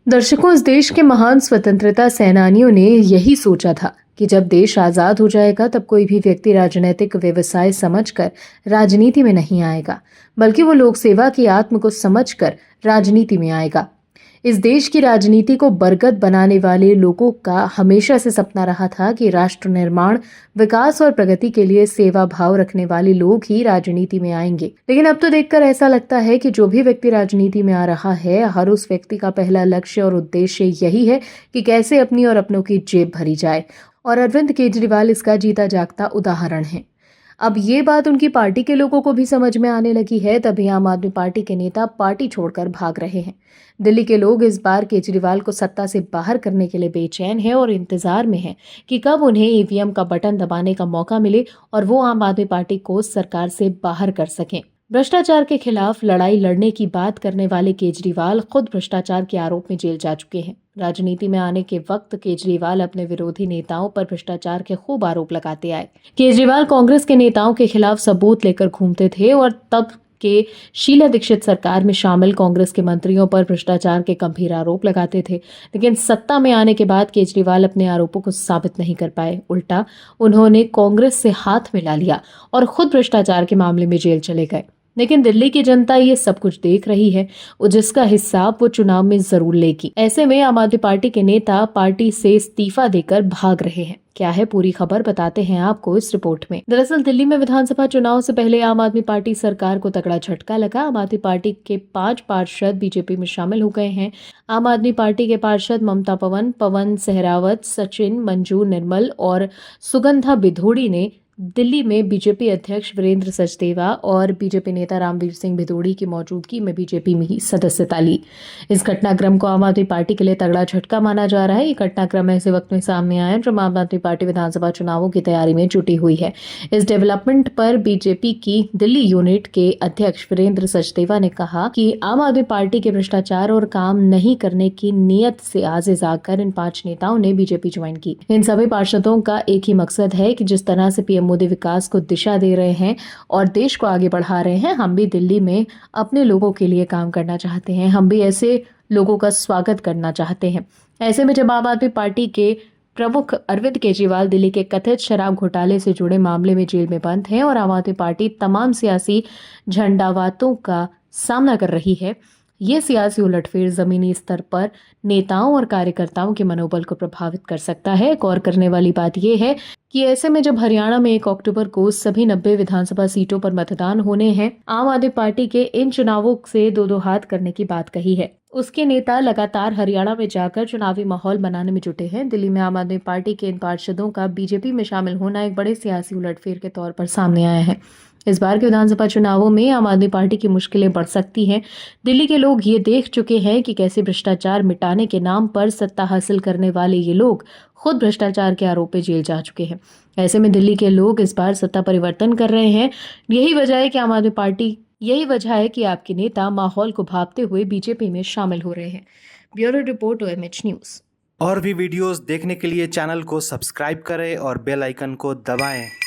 दर्शकों, इस देश के महान स्वतंत्रता सेनानियों ने यही सोचा था कि जब देश आजाद हो जाएगा तब कोई भी व्यक्ति राजनीतिक व्यवसाय समझकर राजनीति में नहीं आएगा, बल्कि वो लोक सेवा की आत्म को समझकर राजनीति में आएगा। इस देश की राजनीति को बरगद बनाने वाले लोगों का हमेशा से सपना रहा था कि राष्ट्र निर्माण, विकास और प्रगति के लिए सेवा भाव रखने वाले लोग ही राजनीति में आएंगे। लेकिन अब तो देखकर ऐसा लगता है कि जो भी व्यक्ति राजनीति में आ रहा है, हर उस व्यक्ति का पहला लक्ष्य और उद्देश्य यही है कि कैसे अपनी और अपनों की जेब भरी जाए। और अरविंद केजरीवाल इसका जीता जागता उदाहरण है। अब ये बात उनकी पार्टी के लोगों को भी समझ में आने लगी है, तभी आम आदमी पार्टी के नेता पार्टी छोड़कर भाग रहे हैं। दिल्ली के लोग इस बार केजरीवाल को सत्ता से बाहर करने के लिए बेचैन हैं और इंतजार में हैं कि कब उन्हें ईवीएम का बटन दबाने का मौका मिले और वो आम आदमी पार्टी को सरकार से बाहर कर सकें। भ्रष्टाचार के खिलाफ लड़ाई लड़ने की बात करने वाले केजरीवाल खुद भ्रष्टाचार के आरोप में जेल जा चुके हैं। राजनीति में आने के वक्त केजरीवाल अपने विरोधी नेताओं पर भ्रष्टाचार के खूब आरोप लगाते आए। केजरीवाल कांग्रेस के नेताओं के खिलाफ सबूत लेकर घूमते थे और तब के शीला दीक्षित सरकार में शामिल कांग्रेस के मंत्रियों पर भ्रष्टाचार के गंभीर आरोप लगाते थे। लेकिन सत्ता में आने के बाद केजरीवाल अपने आरोपों को साबित नहीं कर पाए। उल्टा उन्होंने कांग्रेस से हाथ मिला लिया और खुद भ्रष्टाचार के मामले में जेल चले गए। लेकिन दिल्ली की जनता ये सब कुछ देख रही है और जिसका हिसाब वो चुनाव में जरूर लेगी। ऐसे में आम आदमी पार्टी के नेता पार्टी से इस्तीफा देकर भाग रहे हैं। क्या है पूरी खबर, बताते हैं आपको इस रिपोर्ट में। दरअसल दिल्ली में विधानसभा चुनाव से पहले आम आदमी पार्टी सरकार को तगड़ा झटका लगा। आम आदमी पार्टी के 5 पार्षद बीजेपी में शामिल हो गए हैं। आम आदमी पार्टी के पार्षद ममता पवन सहरावत, सचिन, मंजू निर्मल और सुगंधा बिधोड़ी ने दिल्ली में बीजेपी अध्यक्ष वीरेंद्र सचदेवा और बीजेपी नेता रामवीर सिंह भिदोड़ी की मौजूदगी में बीजेपी में ही सदस्यता ली। इस घटनाक्रम को आम आदमी पार्टी के लिए तगड़ा झटका माना जा रहा है। ये घटनाक्रम ऐसे वक्त में सामने आया जब आम आदमी पार्टी विधानसभा चुनावों की तैयारी में जुटी हुई है। इस डेवलपमेंट पर बीजेपी की दिल्ली यूनिट के अध्यक्ष वीरेंद्र सचदेवा ने कहा कि आम आदमी पार्टी के भ्रष्टाचार और काम नहीं करने की नीयत से आजिज आकर इन 5 नेताओं ने बीजेपी ज्वाइन की। इन सभी पार्षदों का एक ही मकसद है कि जिस तरह से पीएम मोदी विकास को दिशा दे रहे हैं और देश को आगे बढ़ा रहे हैं, हम भी दिल्ली में अपने लोगों के लिए काम करना चाहते हैं। हम भी ऐसे लोगों का स्वागत करना चाहते हैं। ऐसे में जब आम आदमी पार्टी के प्रमुख अरविंद केजरीवाल दिल्ली के कथित शराब घोटाले से जुड़े मामले में जेल में बंद हैं और आम आदमी पार्टी तमाम सियासी झंडावातों का सामना कर रही है, ये सियासी उलटफेर जमीनी स्तर पर नेताओं और कार्यकर्ताओं के मनोबल को प्रभावित कर सकता है। गौर करने वाली बात यह है कि ऐसे में जब हरियाणा में 1 अक्टूबर को सभी 90 विधानसभा सीटों पर मतदान होने हैं, आम आदमी पार्टी के इन चुनावों से दो हाथ करने की बात कही है। उसके नेता लगातार हरियाणा में जाकर चुनावी माहौल बनाने में जुटे हैं। दिल्ली में आम आदमी पार्टी के इन पार्षदों का बीजेपी में शामिल होना एक बड़े सियासी उलटफेर के तौर पर सामने आया है। इस बार के विधानसभा चुनावों में आम आदमी पार्टी की मुश्किलें बढ़ सकती हैं। दिल्ली के लोग ये देख चुके हैं कि कैसे भ्रष्टाचार मिटाने के नाम पर सत्ता हासिल करने वाले ये लोग खुद भ्रष्टाचार के आरोप में जेल जा चुके हैं। ऐसे में दिल्ली के लोग इस बार सत्ता परिवर्तन कर रहे हैं। यही वजह है कि आपके नेता माहौल को भांपते हुए बीजेपी में शामिल हो रहे हैं। Bureau report OMH news. और भी वीडियोस देखने के लिए चैनल को सब्सक्राइब करें और बेल आइकन को दबाएं।